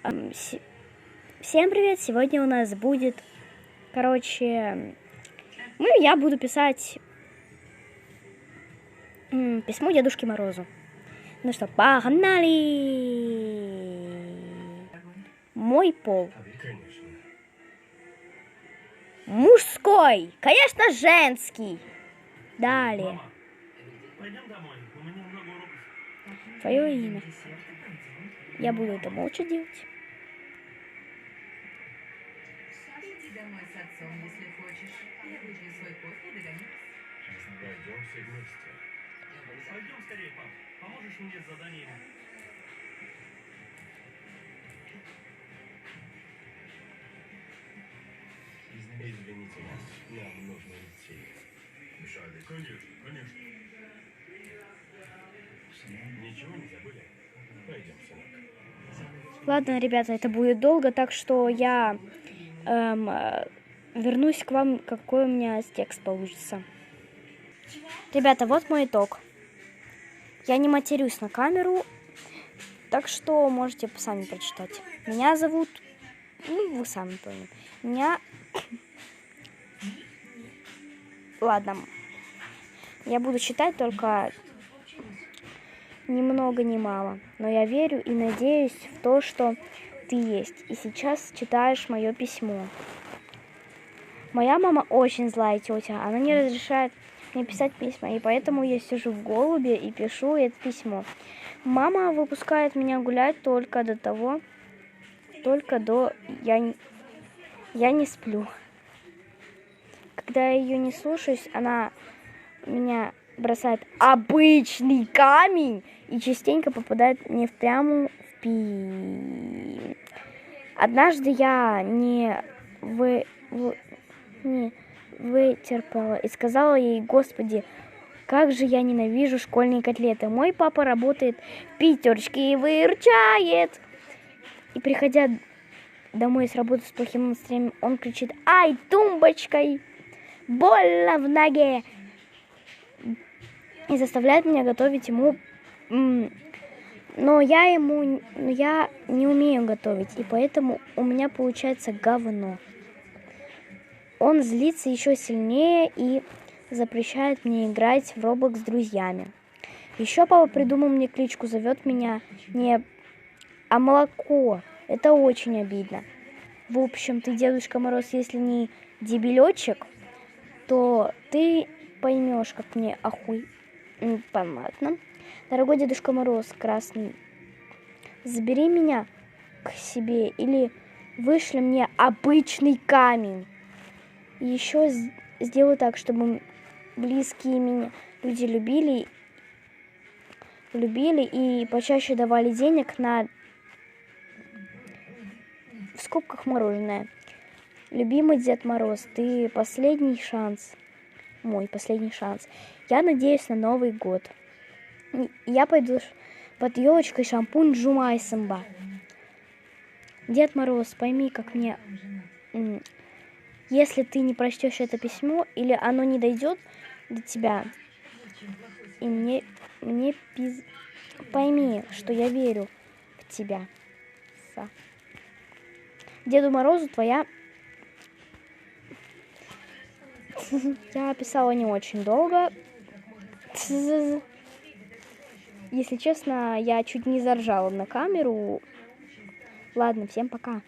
Всем привет! Сегодня у нас будет, я буду писать письмо Дедушке Морозу. Ну что, погнали! Мой пол. Мужской, конечно, женский. Далее. Твое имя. Я буду это молча делать. Домой с отцом, если хочешь. Я выпью свой кофе и догоню. Пойдем все вместе. Пойдем скорее, пап. Поможешь мне с заданием? Извините нас, нам нужно идти. Мешали? Конечно. Ничего не забыли? Пойдем, сынок. Ладно, ребята, это будет долго, так что я вернусь к вам, какой у меня текст получится. Ребята, вот мой итог. Я не матерюсь на камеру, так что можете сами прочитать. Меня зовут... вы сами поняли. Ладно. Я буду читать только ни много ни мало. Но я верю и надеюсь в то, что ты есть. И сейчас читаешь мое письмо. Моя мама очень злая тетя. Она не разрешает мне писать письма. И поэтому я сижу в голубе и пишу это письмо. Мама выпускает меня гулять только до... Я не сплю. Когда я ее не слушаюсь, она меня бросает обычный камень и частенько попадает мне прямо в пи. Однажды я не вытерпела и сказала ей: Господи, как же я ненавижу школьные котлеты. Мой папа работает в пятерочке и выручает. И приходя домой с работы с плохим настроением, он кричит: ай, тумбочкой, больно в ноге. И заставляет меня готовить ему. Но я не умею готовить, и поэтому у меня получается говно. Он злится еще сильнее и запрещает мне играть в Roblox с друзьями. Еще папа придумал мне кличку, зовет меня не молоко. Это очень обидно. В общем, ты, Дедушка Мороз, если не дебилечек, то ты поймешь, как мне понятно. Дорогой Дедушка Мороз красный, забери меня к себе или вышли мне обычный камень. И еще сделай так, чтобы близкие меня люди любили и почаще давали денег на, в скобках, мороженое. Любимый Дед Мороз, ты последний шанс. Мой последний шанс. Я надеюсь на Новый год. Я пойду под елочкой шампунь Джумай Сымба. Дед Мороз, пойми, как мне... Если ты не прочтешь это письмо, или оно не дойдет до тебя, и пойми, что я верю в тебя. Деду Морозу твоя... Я писала не очень долго. Если честно, я чуть не заржала на камеру. Ладно, всем пока.